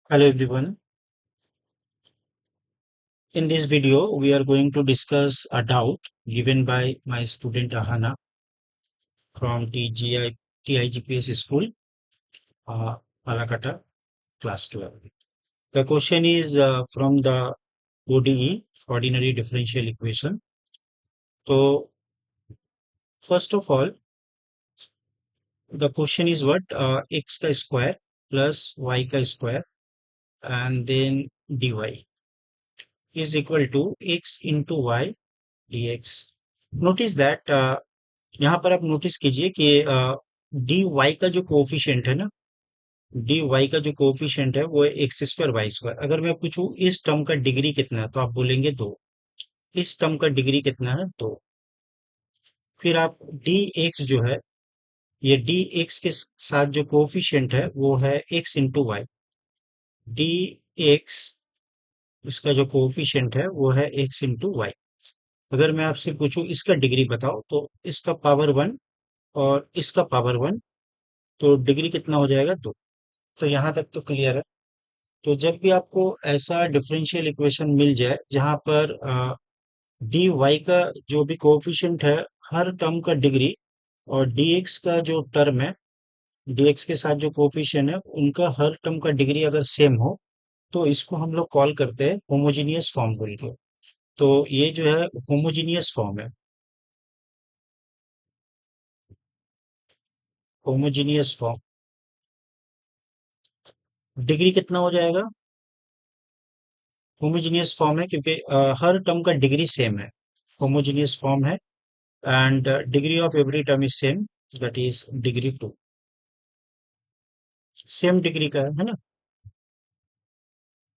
Hello everyone. In this video, we are going to discuss a doubt given by my student Ahana from TIGPS school, Palakata, class 12. The question is from the ODE, ordinary differential equation. So, first of all, the question is what? X ka square plus y ka square and then dy is equal to x into y dx. Notice that यहाँ पर आप notice कीजिए कि D Y का जो coefficient है ना, D Y का जो कोफिशिएंट है वो है एक्स स्क्वायर वाई स्क्वायर। अगर मैं पूछूं इस टर्म का डिग्री कितना है तो आप बोलेंगे दो। इस टर्म का डिग्री कितना है? दो। फिर आप डी एक्स जो है, ये डी एक्स के साथ जो कोफिशिएंट है वो है x into y. D x इसका जो कोफिशिएंट है वो है एक्स इंटू वाई। अगर मैं आपसे पूछूं इसका डिग्री बताओ तो इसका पावर वन और इसका पावर वन, तो डिग्री कितना हो जाएगा? दो। तो यहाँ तक तो क्लियर है। तो जब भी आपको ऐसा डिफरेंशियल इक्वेशन मिल जाए जहां पर डी वाई का जो भी कोएफिशिएंट है, हर टर्म का डिग्री, और डी एक्स का जो टर्म है, डी एक्स के साथ जो कोएफिशिएंट है उनका हर टर्म का डिग्री अगर सेम हो, तो इसको हम लोग कॉल करते हैं होमोजीनियस फॉर्म बोल के। तो ये जो है होमोजीनियस फॉर्म है। होमोजीनियस फॉर्म, डिग्री कितना हो जाएगा? होमोजीनियस फॉर्म है क्योंकि हर टर्म का डिग्री सेम है। होमोजीनियस फॉर्म है and degree of every term is same, that is degree 2, same degree का है ना,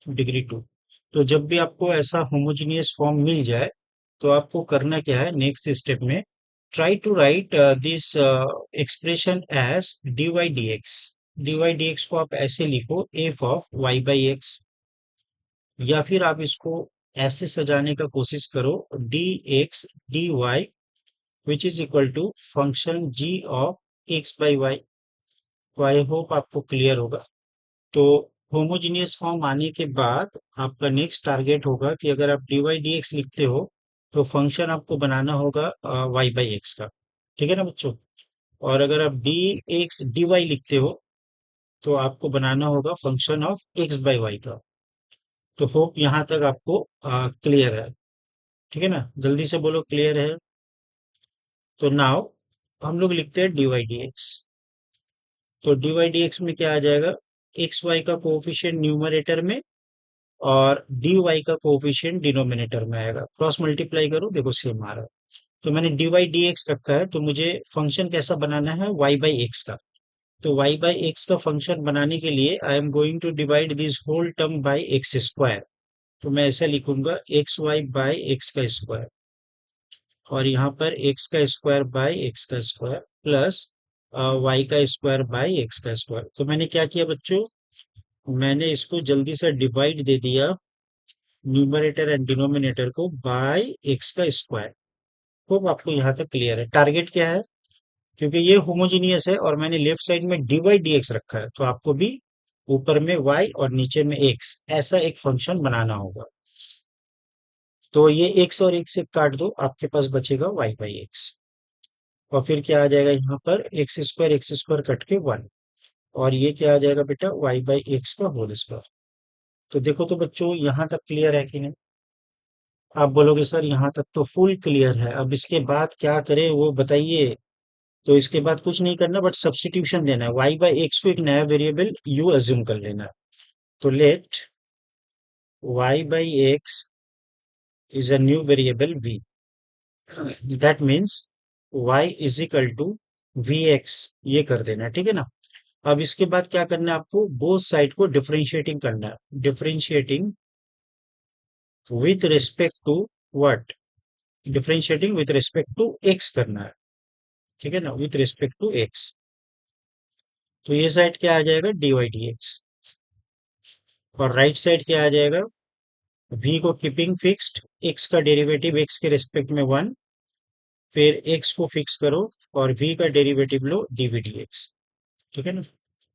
डिग्री 2। तो जब भी आपको ऐसा होमोजीनियस फॉर्म मिल जाए तो आपको करना क्या है नेक्स्ट स्टेप में? Try to write this expression as dy dx। dy dx को आप ऐसे लिखो f of y by x, या फिर आप इसको ऐसे सजाने का कोशिश करो dx dy which is equal to function g of x by y। तो आई होप आपको क्लियर होगा। तो होमोजीनियस फॉर्म आने के बाद आपका नेक्स्ट टारगेट होगा कि अगर आप डी वाई डी एक्स लिखते हो तो फंक्शन आपको बनाना होगा वाई बाई एक्स का। ठीक है ना बच्चों? और अगर आप डी एक्स डी वाई लिखते हो तो आपको बनाना होगा function of x by y का। तो होप यहाँ तक आपको क्लियर है। ठीक है ना? जल्दी से बोलो क्लियर है। तो नाउ हम लोग लिखते हैं डी वाई डी एक्स। तो डी वाई डी एक्स में क्या आ जाएगा? एक्स वाई का कोफिशिएंट न्यूमरेटर में और डी वाई का कोफिशिएंट डिनोमिनेटर में आएगा। क्रॉस मल्टीप्लाई करो, देखो सेम आ रहा है। तो मैंने डी वाई डी एक्स रखा है, तो मुझे फंक्शन कैसा बनाना है? वाई बाई एक्स का। तो वाई बाई एक्स का फंक्शन बनाने के लिए I am going to divide this whole term by x square. तो मैं ऐसा लिखूंगा एक्स वाई बाई एक्स का स्क्वायर, और यहाँ पर एक्स का स्क्वायर बाई एक्स का स्क्वायर प्लस वाई का स्क्वायर बाई एक्स का स्क्वायर। तो मैंने क्या किया बच्चों? मैंने इसको जल्दी से डिवाइड दे दिया न्यूमरेटर एंड डिनोमिनेटर को बाय एक्स का स्क्वायर। होप आपको यहाँ तक क्लियर है। टारगेट क्या है? क्योंकि ये होमोजीनियस है और मैंने लेफ्ट साइड में डी वाई डी एक्स रखा है, तो आपको भी ऊपर में y और नीचे में x ऐसा एक फंक्शन बनाना होगा। तो ये x और x से काट दो, आपके पास बचेगा y बाई एक्स। और फिर क्या आ जाएगा यहाँ पर? एक्स स्क्वायर कट के वन, और ये क्या आ जाएगा बेटा? y बाई एक्स का होल स्क्वायर। तो देखो तो बच्चों यहाँ तक क्लियर है कि नहीं? आप बोलोगे सर यहाँ तक तो फुल क्लियर है, अब इसके बाद क्या करें वो बताइए। तो इसके बाद कुछ नहीं करना, बट सब्स्टिट्यूशन देना है। y बाई एक्स को एक नया वेरिएबल u अज्यूम कर लेना है। तो let y by x is a new variable v। That means y is equal to v x, ये कर देना है। ठीक है ना? अब इसके बाद क्या करना है आपको? बोथ साइड को डिफरेंशिएटिंग करना है। Differentiating with respect to what? Differentiating with respect to x करना है। ठीक है ना? With respect to x। तो ये साइड क्या आ जाएगा? D y d x. और राइट साइड क्या आ जाएगा? v को कीपिंग फिक्स्ड, x का डेरिवेटिव x के रिस्पेक्ट में वन, फिर x को फिक्स करो और v का डेरिवेटिव लो डी वी डी एक्स। ठीक है ना?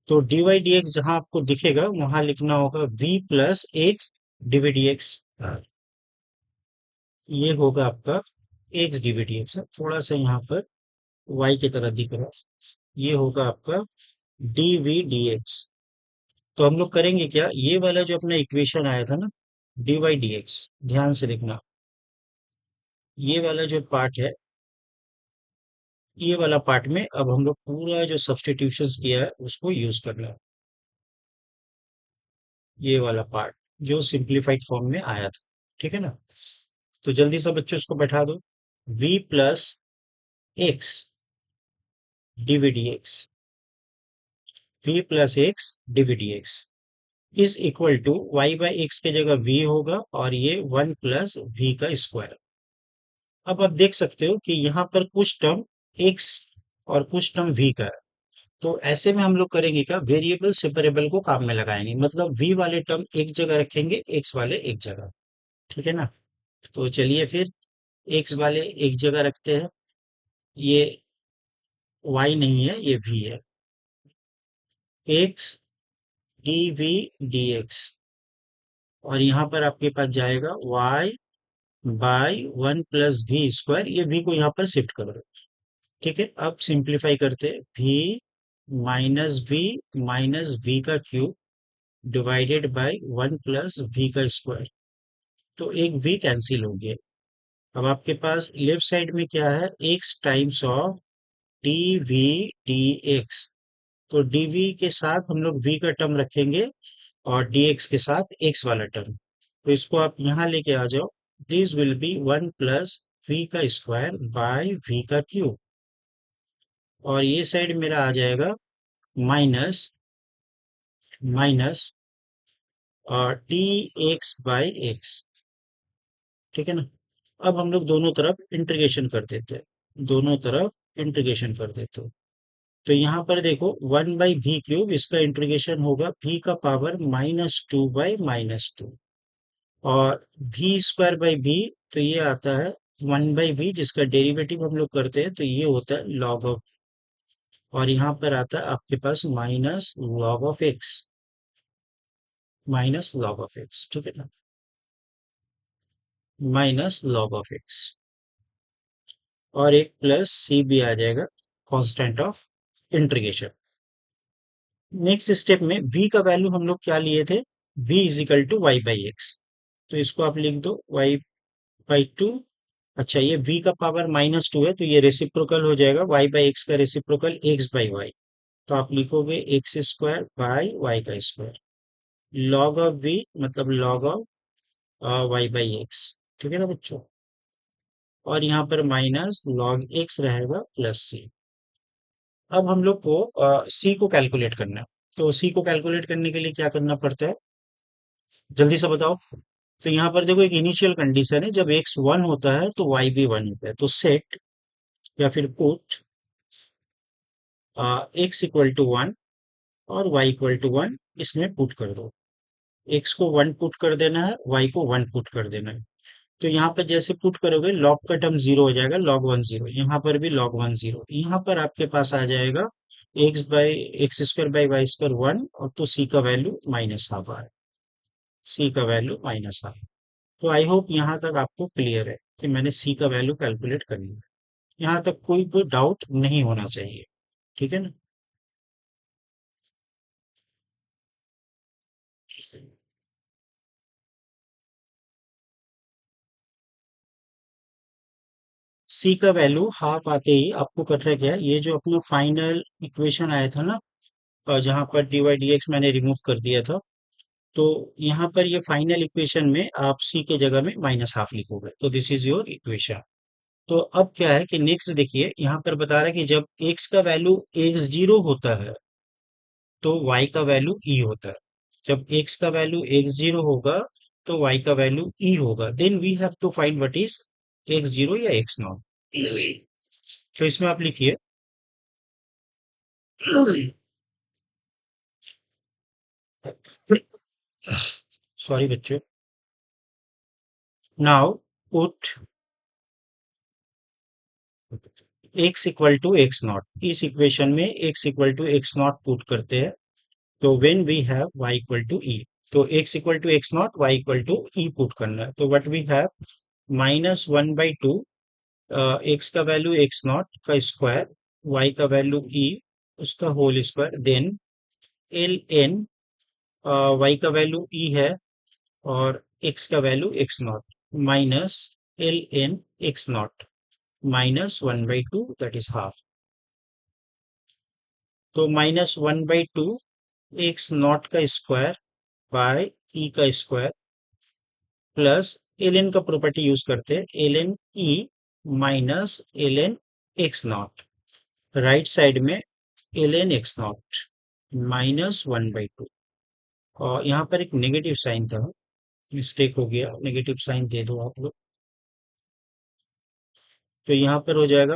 तो dy dx जहां आपको दिखेगा वहां लिखना होगा v plus x dv dx। ये होगा आपका एक्स डिवी dx। थोड़ा सा यहाँ पर y की तरह दिख रहा है। ये होगा आपका dv dx। तो हम लोग करेंगे क्या, ये वाला जो अपना इक्वेशन आया था ना dy dx, ध्यान से देखना, ये वाला जो पार्ट है, ये वाला पार्ट में अब हम लोग पूरा जो सब्स्टिट्यूशंस किया है उसको यूज करना है। ये वाला पार्ट जो सिंप्लीफाइड फॉर्म में आया था, ठीक है ना। तो जल्दी से बच्चों इसको बैठा दो। v plus x dv dx, v plus x dv dx is equal to y by x की जगह v होगा और ये वन प्लस वी का स्क्वायर। अब आप देख सकते हो कि यहाँ पर कुछ टर्म x और कुछ टर्म v का है। तो ऐसे में हम लोग करेंगे क्या, वेरिएबल सेपरेबल को काम में लगाएंगे, मतलब v वाले टर्म एक जगह रखेंगे, x वाले एक जगह, ठीक है ना। तो चलिए फिर x वाले एक जगह रखते हैं। ये y नहीं है, ये v है। x d v d x, और यहाँ पर आपके पास जाएगा y by one plus v square, ये v को यहाँ पर शिफ्ट कर दो, ठीक है। अब सिंप्लीफाई करते हैं, v माइनस वी का cube divided by one plus v का स्क्वायर। तो एक v कैंसिल हो गया। अब आपके पास लेफ्ट साइड में क्या है, x times of d v d x. तो dv के साथ हम लोग v का टर्म रखेंगे और dx के साथ x वाला टर्म। तो इसको आप यहाँ लेके आ जाओ। This will be one plus v का स्क्वायर बाय v का क्यूब, और ये साइड मेरा आ जाएगा माइनस माइनस और डी एक्स बाई एक्स, ठीक है ना। अब हम लोग दोनों तरफ इंटीग्रेशन कर देते हैं, दोनों तरफ इंटीग्रेशन कर देते हो। तो यहाँ पर देखो वन बाई वी क्यूब, इसका इंटीग्रेशन होगा v का पावर -2/-2, और v स्क्वायर बाई v, तो ये आता है वन बाई वी, जिसका डेरिवेटिव हम लोग करते हैं तो ये होता है लॉग ऑफ, और यहाँ पर आता है आपके पास minus log of x, minus log of x, ठीक है ना, माइनस लॉग ऑफ एक्स, और एक प्लस सी भी आ जाएगा, constant of integration. Next step में v का वैल्यू हम लोग क्या लिए थे, v is equal to y by x. तो इसको आप लिख दो y/2। अच्छा, ये v का पावर -2 है तो ये रेसिप्रोकल हो जाएगा, y बाई एक्स का रेसिप्रोकल x बाई वाई। तो आप लिखोगे एक्स स्क्वायर बाई वाई का स्क्वायर, लॉग ऑफ v मतलब log of y by x, ठीक है ना बच्चों। और यहाँ पर माइनस लॉग एक्स रहेगा प्लस सी। अब हम लोग को सी को कैलकुलेट करना है। तो सी को कैलकुलेट करने के लिए क्या करना पड़ता है, जल्दी से बताओ। तो यहाँ पर देखो एक इनिशियल कंडीशन है, जब x 1 होता है तो y भी 1 होता है। तो सेट या फिर पुट x इक्वल टू 1 और y इक्वल टू 1 इसमें पुट कर दो। x को 1 पुट कर देना है, y को 1 पुट कर देना है। तो यहाँ पर जैसे पुट करोगे लॉग का टर्म 0 हो जाएगा, log 1 0, यहाँ पर भी log 1 0, यहाँ पर आपके पास आ जाएगा x square by y square 1, और तो c का वैल्यू -12 आए, c का वैल्यू -12। तो आई होप यहाँ तक आपको क्लियर है कि मैंने c का वैल्यू कैलकुलेट कर लिया। यहाँ तक कोई डाउट नहीं होना चाहिए, ठीक है ना। c का वैल्यू हाफ आते ही आपको करना क्या है, ये जो अपना फाइनल इक्वेशन आया था ना, जहाँ पर dy dx मैंने रिमूव कर दिया था, तो यहाँ पर ये फाइनल इक्वेशन में आप c के जगह में -12 लिखोगे, तो दिस इज योर इक्वेशन। तो अब क्या है कि नेक्स्ट देखिए, यहाँ पर बता रहा है कि जब x का वैल्यू x0 होता है तो y का वैल्यू e होता है। जब x का वैल्यू x0 होगा तो y का वैल्यू e होगा। Then we have to find what is x0 या x0। तो इसमें आप लिखिए सॉरी बच्चों। Now put x equal to x not, इस इक्वेशन में x equal to x not put करते हैं। तो when we have y equal to e, तो x equal to x not, y equal to e put करना है। तो what we have -1/2 x का वैल्यू एक्स नॉट का स्क्वायर, वाई का वैल्यू ई उसका whole square, then l n, y का value e है और एक्स का value x naught, minus l n x naught -1/2 that is half. तो -1/2 x naught का स्क्वायर बाय ई का स्क्वायर प्लस एल एन का property use करते हैं, l n e minus l n x naught, right side में l n x naught -1/2। और यहाँ पर एक नेगेटिव साइन था, मिस्टेक हो गया, नेगेटिव साइन दे दो आप लोग। तो यहाँ पर हो जाएगा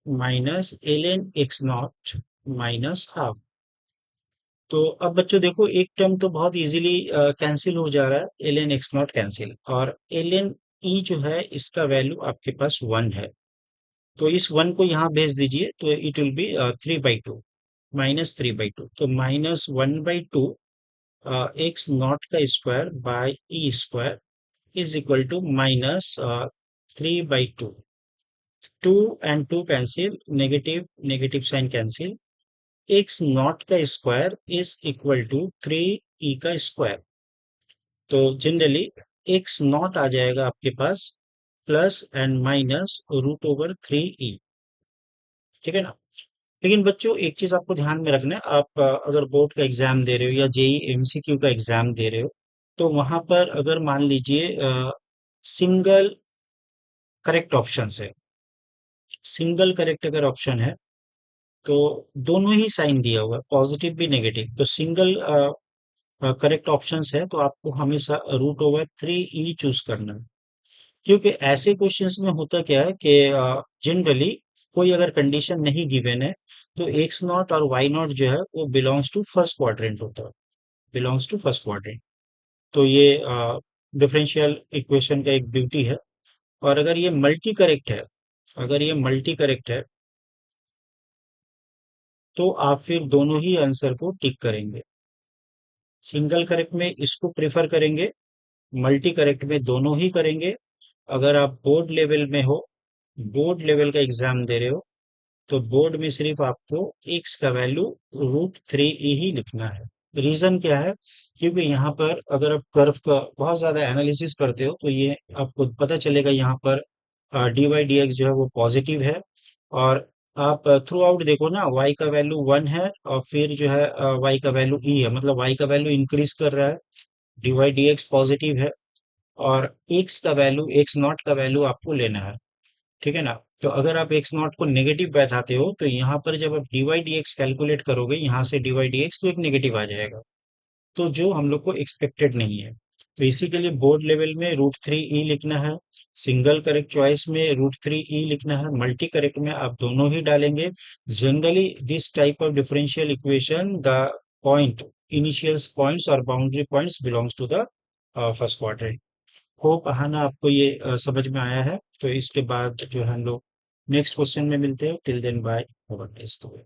minus l n x naught minus half. तो अब बच्चों देखो, एक टर्म तो बहुत इजीली कैंसिल हो जा रहा है, l n x naught cancel, और एल एन ई जो है इसका वैल्यू आपके पास 1 है। तो इस 1 को यहाँ भेज दीजिए, तो इट विल बी 3/2, -3/2। तो -1/2 एक्स नॉट का square by e square is equal to -3/2। 2 and 2 cancel, negative negative sign cancel, x naught का square is equal to 3 e का स्क्वायर। तो जनरली एक्स नॉट आ जाएगा आपके पास प्लस एंड माइनस √3 ई, ठीक है ना। लेकिन बच्चों एक चीज आपको ध्यान में रखना है, आप अगर बोर्ड का एग्जाम दे रहे हो या जेई एमसीक्यू का एग्जाम दे रहे हो, तो वहां पर अगर मान लीजिए सिंगल करेक्ट ऑप्शन है, सिंगल करेक्ट अगर ऑप्शन है, तो दोनों ही साइन दिया हुआ है, पॉजिटिव भी नेगेटिव, तो सिंगल करेक्ट ऑप्शंस है तो आपको हमेशा √3 ई चूज करना है। क्योंकि ऐसे क्वेश्चंस में होता क्या है कि जनरली कोई अगर कंडीशन नहीं गिवन है, तो एक्स नॉट और वाई नॉट जो है वो बिलोंग्स टू फर्स्ट क्वाड्रेंट होता है, बिलोंग्स टू फर्स्ट क्वाड्रेंट। तो ये डिफरेंशियल इक्वेशन का एक ब्यूटी है। और अगर ये मल्टी करेक्ट है, अगर ये मल्टी करेक्ट है, तो आप फिर दोनों ही आंसर को टिक करेंगे। सिंगल करेक्ट में इसको प्रेफर करेंगे, मल्टी करेक्ट में दोनों ही करेंगे। अगर आप बोर्ड लेवल में हो, बोर्ड लेवल का एग्जाम दे रहे हो, तो बोर्ड में सिर्फ आपको एक्स का वैल्यू √3 ही लिखना है। रीजन क्या है? क्योंकि यहाँ पर अगर आप कर्व का बहुत ज्यादा एनालिसिस करते हो, तो ये आपको पता चलेगा यहाँ पर डी वाई डी एक्स जो है वो पॉजिटिव है। और आप थ्रू आउट देखो ना, y का वैल्यू 1 है और फिर जो है y का वैल्यू e है, मतलब y का वैल्यू इंक्रीज कर रहा है, d y d x positive है, और x का वैल्यू, x नॉट का वैल्यू आपको लेना है, ठीक है ना। तो अगर आप एक्स नॉट को नेगेटिव बैठाते हो, तो यहाँ पर जब आप d y d x calculate करोगे, यहाँ से डी वाई डी एक्स, तो एक नेगेटिव आ जाएगा, तो जो हम लोग को एक्सपेक्टेड नहीं है। तो इसी के लिए बोर्ड लेवल में √3 ई लिखना है, सिंगल करेक्ट चॉइस में √3 ई लिखना है, मल्टी करेक्ट में आप दोनों ही डालेंगे। Generally this type of differential equation, the point, initial points और boundary points belongs to the first quadrant. Hope Ahana आपको ये समझ में आया है। तो इसके बाद जो है हम लोग नेक्स्ट क्वेश्चन में मिलते हैं। Till then bye, have a nice day.